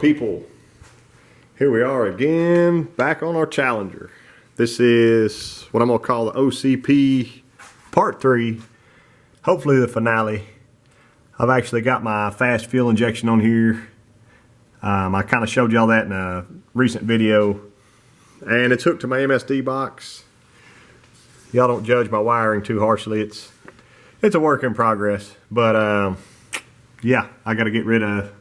people? Here we are again, back on our Challenger. This is what I'm going to call the OCP Part 3, hopefully the finale. I've actually got my fast fuel injection on here. I kind of showed y'all that in a recent video. And it's hooked to my MSD box. Y'all don't judge my wiring too harshly. It's a work in progress. But yeah, I got to get rid of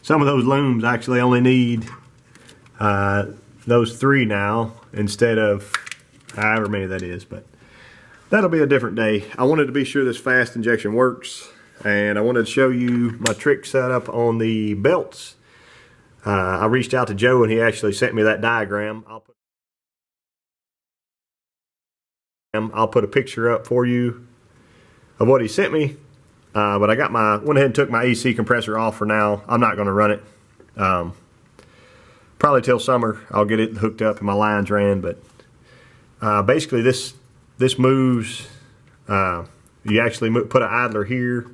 some of those looms. I actually only need those 3 now instead of however many that is, but that'll be a different day. I wanted to be sure this fast injection works, and I wanted to show you my trick setup on the belts. I reached out to Joe and he actually sent me that diagram. I'll put a picture up for you of what he sent me, but I got went ahead and took my AC compressor off for now. I'm not going to run it. Probably till summer I'll get it hooked up and my lines ran, but basically this moves. You actually put an idler here.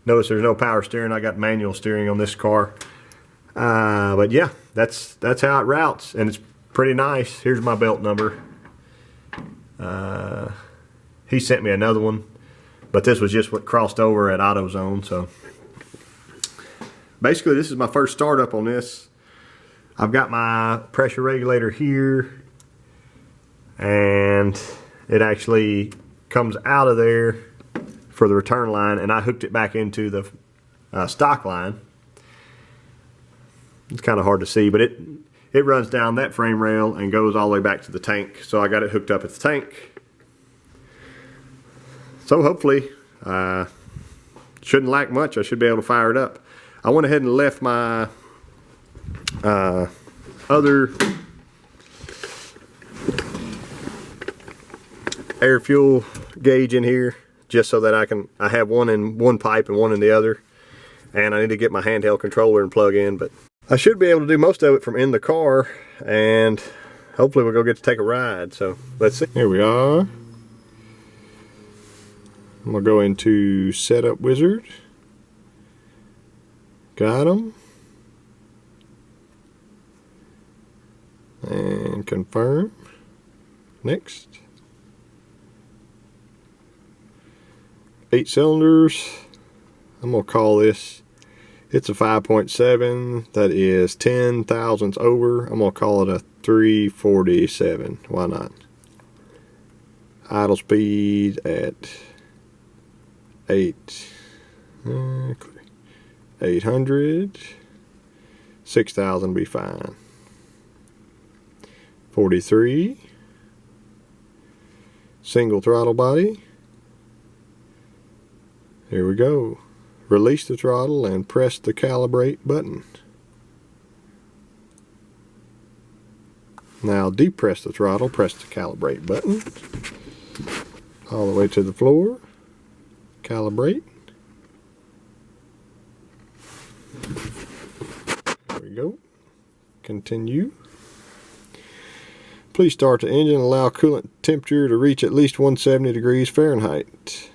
Notice there's no power steering. I got manual steering on this car. But yeah, that's how it routes, and it's pretty nice. Here's my belt number. He sent me another one, but this was just what crossed over at AutoZone. So basically this is my first startup on this. I've got my pressure regulator here, and it actually comes out of there for the return line, and I hooked it back into the stock line. It's kind of hard to see, but it runs down that frame rail and goes all the way back to the tank. So I got it hooked up at the tank. So hopefully, shouldn't lack much. I should be able to fire it up. I went ahead and left my other air fuel gauge in here, just so that I have one in one pipe and one in the other. And I need to get my handheld controller and plug in, but I should be able to do most of it from in the car, and hopefully we'll go get to take a ride. So let's see. Here we are. I'm gonna go into Setup Wizard. Got them. And confirm. Next. 8 cylinders. I'm gonna call this, it's a 5.7. That is 10 thousandths over. I'm gonna call it a 347. Why not? Idle speed at 800. 6,000 will be fine. 43. Single throttle body. Here we go. Release the throttle and press the calibrate button. Now depress the throttle, press the calibrate button. All the way to the floor. Calibrate. There we go. Continue. Please start the engine and allow coolant temperature to reach at least 170 degrees Fahrenheit.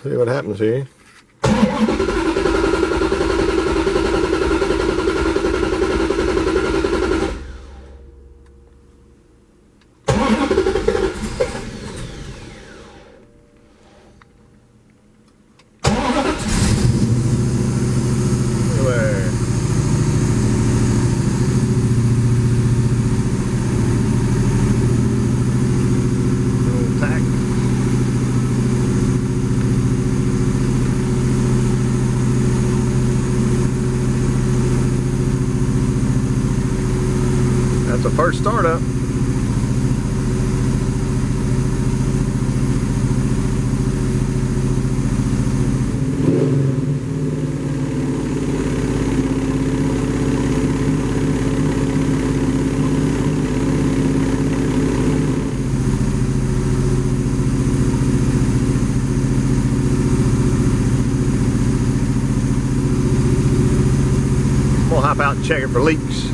See what happens here. That's the first startup. I'm gonna hop out and check it for leaks.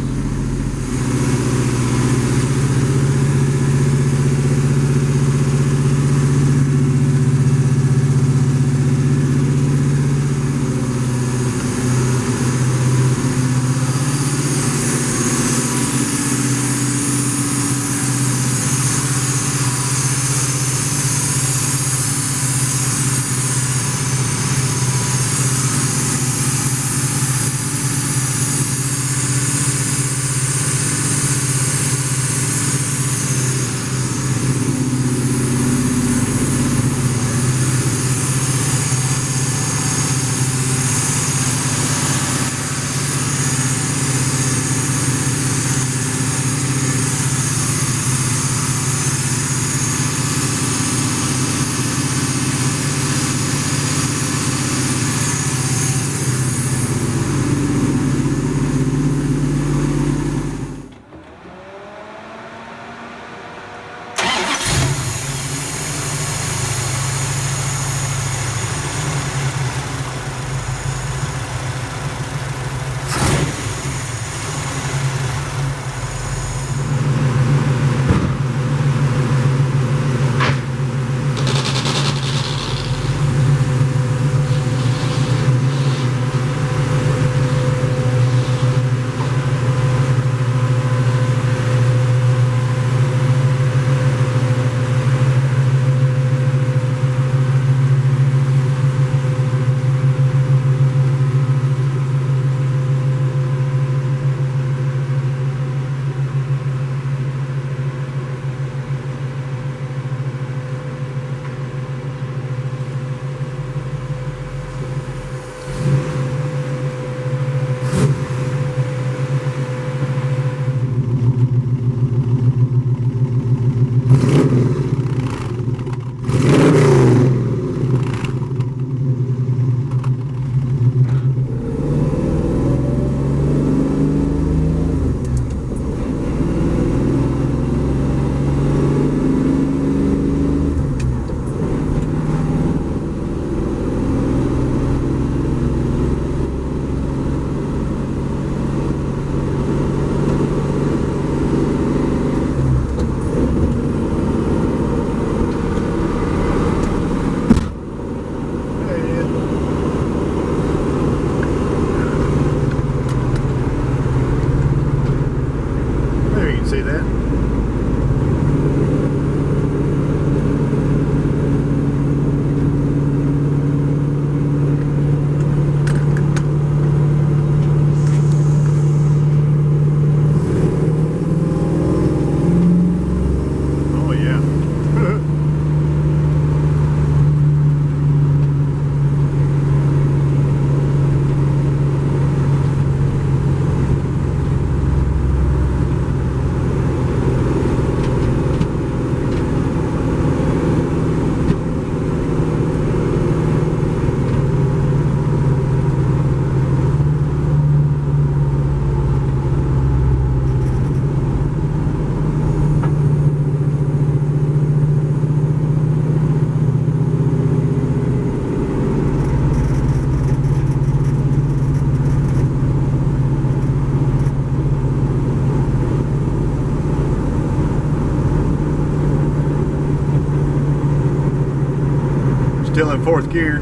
in fourth gear.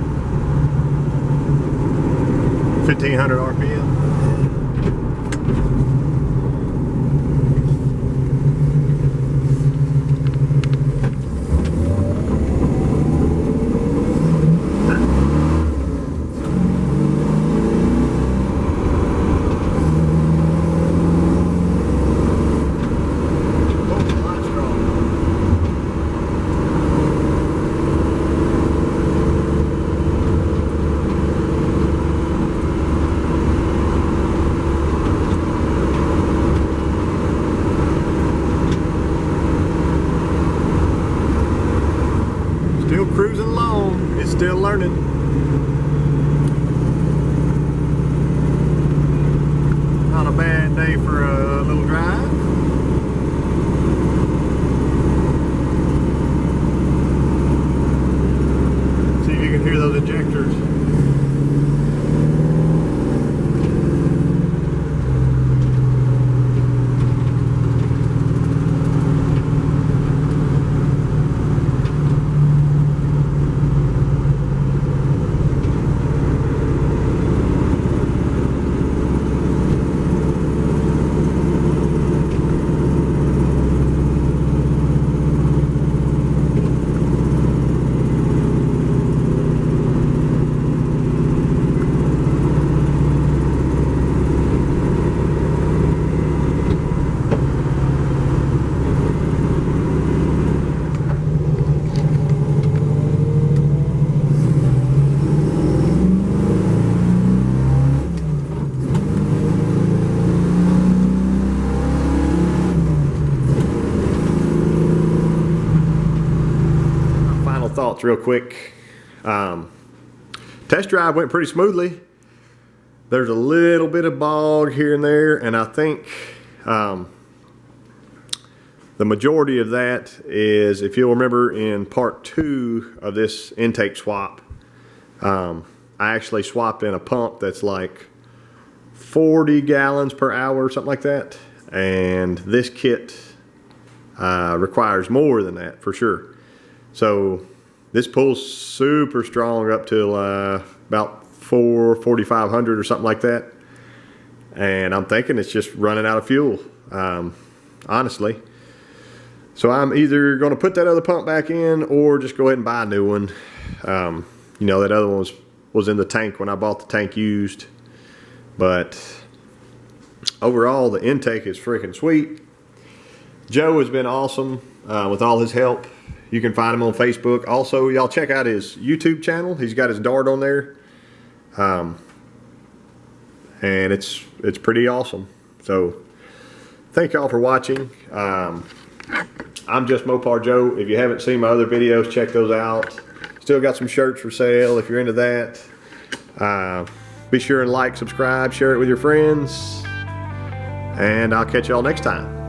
1500 RPM. Still cruising along. It's still learning. Not a bad day for a little drive. See if you can hear those injectors. Thoughts real quick. Test drive went pretty smoothly. There's a little bit of bog here and there, and I think the majority of that is, if you'll remember in part 2 of this intake swap, I actually swapped in a pump that's like 40 gallons per hour or something like that, and this kit requires more than that for sure. So this pulls super strong up to about 4,500 or something like that. And I'm thinking it's just running out of fuel, honestly. So I'm either going to put that other pump back in or just go ahead and buy a new one. You know, that other one was in the tank when I bought the tank used. But overall, the intake is freaking sweet. Joe has been awesome with all his help. You can find him on Facebook. Also, y'all check out his YouTube channel. He's got his Dart on there. And it's pretty awesome. So, thank y'all for watching. I'm JustMoparJoe. If you haven't seen my other videos, check those out. Still got some shirts for sale if you're into that. Be sure and like, subscribe, share it with your friends. And I'll catch y'all next time.